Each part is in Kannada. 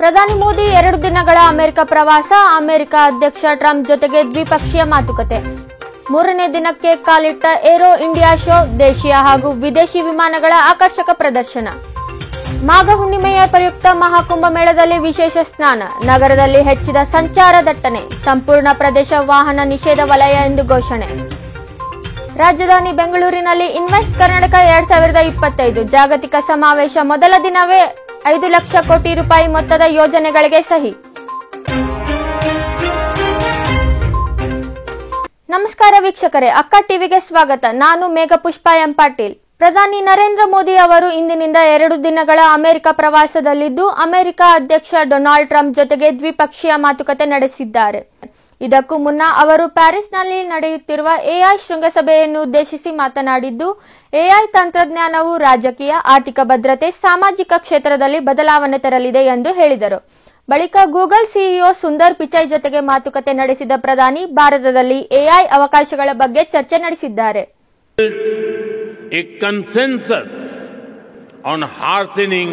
ಪ್ರಧಾನಿ ಮೋದಿ 2 ದಿನಗಳ ಅಮೆರಿಕ ಪ್ರವಾಸ, ಅಮೆರಿಕ ಅಧ್ಯಕ್ಷ ಟ್ರಂಪ್ ಜೊತೆಗೆ ದ್ವಿಪಕ್ಷೀಯ ಮಾತುಕತೆ. 3ನೇ ದಿನಕ್ಕೆ ಕಾಲಿಟ್ಟ ಏರೋ ಇಂಡಿಯಾ ಶೋ, ದೇಶೀಯ ಹಾಗೂ ವಿದೇಶಿ ವಿಮಾನಗಳ ಆಕರ್ಷಕ ಪ್ರದರ್ಶನ. ಮಾಘ ಹುಣ್ಣಿಮೆಯ ಪ್ರಯುಕ್ತ ಮಹಾಕುಂಭ ಮೇಳದಲ್ಲಿ ವಿಶೇಷ ಸ್ನಾನ, ನಗರದಲ್ಲಿ ಹೆಚ್ಚಿದ ಸಂಚಾರ ದಟ್ಟಣೆ, ಸಂಪೂರ್ಣ ಪ್ರದೇಶ ವಾಹನ ನಿಷೇಧ ವಲಯ ಎಂದು ಘೋಷಣೆ. ರಾಜಧಾನಿ ಬೆಂಗಳೂರಿನಲ್ಲಿ ಇನ್ವೆಸ್ಟ್ ಕರ್ನಾಟಕ 2025 ಜಾಗತಿಕ ಸಮಾವೇಶ ಮೊದಲ ದಿನವೇ 5 ಲಕ್ಷ ಕೋಟಿ ರೂಪಾಯಿ ಮೊತ್ತದ ಯೋಜನೆಗಳಿಗೆ ಸಹಿ. ನಮಸ್ಕಾರ ವೀಕ್ಷಕರೇ, ಅಕ್ಕ ಟಿವಿಗೆ ಸ್ವಾಗತ. ನಾನು ಮೇಘಪುಷ್ಪ ಎಂ ಪಾಟೀಲ್. ಪ್ರಧಾನಿ ನರೇಂದ್ರ ಮೋದಿ ಅವರು ಇಂದಿನಿಂದ 2 ದಿನಗಳ ಅಮೆರಿಕ ಪ್ರವಾಸದಲ್ಲಿದ್ದು, ಅಮೆರಿಕ ಅಧ್ಯಕ್ಷ ಡೊನಾಲ್ಡ್ ಟ್ರಂಪ್ ಜೊತೆಗೆ ದ್ವಿಪಕ್ಷೀಯ ಮಾತುಕತೆ ನಡೆಸಿದ್ದಾರೆ. ಇದಕ್ಕೂ ಮುನ್ನ ಅವರು ಪ್ಯಾರಿಸ್ನಲ್ಲಿ ನಡೆಯುತ್ತಿರುವ ಎಐ ಶೃಂಗಸಭೆಯನ್ನು ಉದ್ದೇಶಿಸಿ ಮಾತನಾಡಿದ್ದು, ಎಐ ತಂತ್ರಜ್ಞಾನವು ರಾಜಕೀಯ, ಆರ್ಥಿಕ ಭದ್ರತೆ, ಸಾಮಾಜಿಕ ಕ್ಷೇತ್ರದಲ್ಲಿ ಬದಲಾವಣೆ ತರಲಿದೆ ಎಂದು ಹೇಳಿದರು. ಬಳಿಕ ಗೂಗಲ್ ಸಿಇಒ ಸುಂದರ್ ಪಿಚೈ ಜೊತೆಗೆ ಮಾತುಕತೆ ನಡೆಸಿದ ಪ್ರಧಾನಿ ಭಾರತದಲ್ಲಿ ಎಐ ಅವಕಾಶಗಳ ಬಗ್ಗೆ ಚರ್ಚೆ ನಡೆಸಿದ್ದಾರೆ. A consensus on harnessing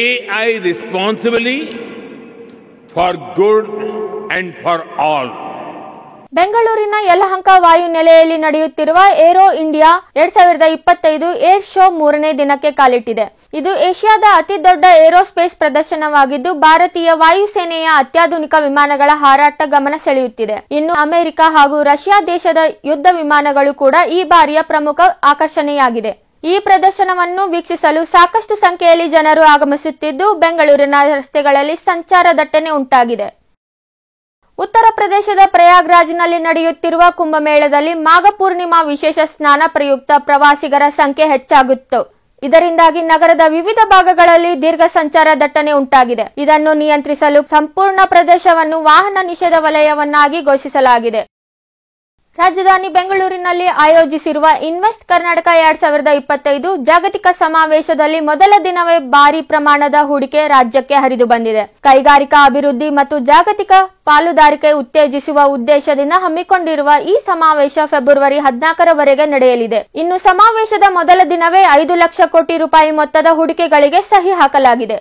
AI responsibly for good and for all. ಬೆಂಗಳೂರಿನ ಯಲಹಂಕ ವಾಯು ನೆಲೆಯಲ್ಲಿ ನಡೆಯುತ್ತಿರುವ ಏರೋ ಇಂಡಿಯಾ 2025 ಏರ್ ಶೋ 3ನೇ ದಿನಕ್ಕೆ ಕಾಲಿಟ್ಟಿದೆ. ಇದು ಏಷ್ಯಾದ ಅತಿ ದೊಡ್ಡ ಏರೋಸ್ಪೇಸ್ ಪ್ರದರ್ಶನವಾಗಿದ್ದು, ಭಾರತೀಯ ವಾಯುಸೇನೆಯ ಅತ್ಯಾಧುನಿಕ ವಿಮಾನಗಳ ಹಾರಾಟ ಗಮನ ಸೆಳೆಯುತ್ತಿದೆ. ಇನ್ನು ಅಮೆರಿಕ ಹಾಗೂ ರಷ್ಯಾ ದೇಶದ ಯುದ್ಧ ವಿಮಾನಗಳು ಕೂಡ ಈ ಬಾರಿಯ ಪ್ರಮುಖ ಆಕರ್ಷಣೆಯಾಗಿದೆ. ಈ ಪ್ರದರ್ಶನವನ್ನು ವೀಕ್ಷಿಸಲು ಸಾಕಷ್ಟು ಸಂಖ್ಯೆಯಲ್ಲಿ ಜನರು ಆಗಮಿಸುತ್ತಿದ್ದು, ಬೆಂಗಳೂರಿನ ರಸ್ತೆಗಳಲ್ಲಿ ಸಂಚಾರ ದಟ್ಟಣೆ ಉಂಟಾಗಿದೆ. ಉತ್ತರ ಪ್ರದೇಶದ ಪ್ರಯಾಗ್ರಾಜ್ನಲ್ಲಿ ನಡೆಯುತ್ತಿರುವ ಕುಂಭಮೇಳದಲ್ಲಿ ಮಾಘ ಪೂರ್ಣಿಮಾ ವಿಶೇಷ ಸ್ನಾನ ಪ್ರಯುಕ್ತ ಪ್ರವಾಸಿಗರ ಸಂಖ್ಯೆ ಹೆಚ್ಚಾಗಿತ್ತು. ಇದರಿಂದಾಗಿ ನಗರದ ವಿವಿಧ ಭಾಗಗಳಲ್ಲಿ ದೀರ್ಘ ಸಂಚಾರ ದಟ್ಟಣೆ ಉಂಟಾಗಿದೆ. ಇದನ್ನು ನಿಯಂತ್ರಿಸಲು ಸಂಪೂರ್ಣ ಪ್ರದೇಶವನ್ನು ವಾಹನ ನಿಷೇಧ ವಲಯವನ್ನಾಗಿ ಘೋಷಿಸಲಾಗಿದೆ. ರಾಜಧಾನಿ ಬೆಂಗಳೂರಿನಲ್ಲಿ ಆಯೋಜಿಸಿರುವ ಇನ್ವೆಸ್ಟ್ ಕರ್ನಾಟಕ 2025 ಜಾಗತಿಕ ಸಮಾವೇಶದಲ್ಲಿ ಮೊದಲ ದಿನವೇ ಭಾರಿ ಪ್ರಮಾಣದ ಹೂಡಿಕೆ ರಾಜ್ಯಕ್ಕೆ ಹರಿದು ಬಂದಿದೆ. ಕೈಗಾರಿಕಾ ಅಭಿವೃದ್ಧಿ ಮತ್ತು ಜಾಗತಿಕ ಪಾಲುದಾರಿಕೆ ಉತ್ತೇಜಿಸುವ ಉದ್ದೇಶದಿಂದ ಹಮ್ಮಿಕೊಂಡಿರುವ ಈ ಸಮಾವೇಶ ಫೆಬ್ರವರಿ 14ರವರೆಗೆ ನಡೆಯಲಿದೆ. ಇನ್ನು ಸಮಾವೇಶದ ಮೊದಲ ದಿನವೇ 5 ಲಕ್ಷ ಕೋಟಿ ರೂಪಾಯಿ ಮೊತ್ತದ ಹೂಡಿಕೆಗಳಿಗೆ ಸಹಿ ಹಾಕಲಾಗಿದೆ.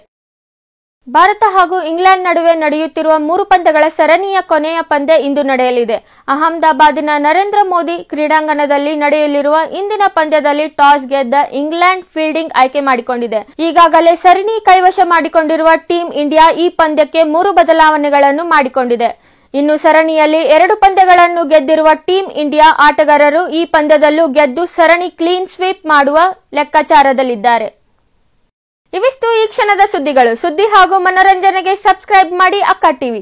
ಭಾರತ ಹಾಗೂ ಇಂಗ್ಲೆಂಡ್ ನಡುವೆ ನಡೆಯುತ್ತಿರುವ 3 ಪಂದ್ಯಗಳ ಸರಣಿಯ ಕೊನೆಯ ಪಂದ್ಯ ಇಂದು ನಡೆಯಲಿದೆ. ಅಹಮದಾಬಾದಿನ ನರೇಂದ್ರ ಮೋದಿ ಕ್ರೀಡಾಂಗಣದಲ್ಲಿ ನಡೆಯಲಿರುವ ಇಂದಿನ ಪಂದ್ಯದಲ್ಲಿ ಟಾಸ್ ಗೆದ್ದ ಇಂಗ್ಲೆಂಡ್ ಫೀಲ್ಡಿಂಗ್ ಆಯ್ಕೆ ಮಾಡಿಕೊಂಡಿದೆ. ಈಗಾಗಲೇ ಸರಣಿ ಕೈವಶ ಮಾಡಿಕೊಂಡಿರುವ ಟೀಂ ಇಂಡಿಯಾ ಈ ಪಂದ್ಯಕ್ಕೆ 3 ಬದಲಾವಣೆಗಳನ್ನು ಮಾಡಿಕೊಂಡಿದೆ. ಇನ್ನು ಸರಣಿಯಲ್ಲಿ 2 ಪಂದ್ಯಗಳನ್ನು ಗೆದ್ದಿರುವ ಟೀಂ ಇಂಡಿಯಾ ಆಟಗಾರರು ಈ ಪಂದ್ಯದಲ್ಲೂ ಗೆದ್ದು ಸರಣಿ ಕ್ಲೀನ್ ಸ್ವೀಪ್ ಮಾಡುವ ಲೆಕ್ಕಾಚಾರದಲ್ಲಿದ್ದಾರೆ. ಇವಿಷ್ಟು ಈ ಕ್ಷಣದ ಸುದ್ದಿಗಳು. ಸುದ್ದಿ ಹಾಗೂ ಮನೋರಂಜನೆಗೆ ಸಬ್ಸ್ಕ್ರೈಬ್ ಮಾಡಿ ಅಕ್ಕ ಟಿವಿ.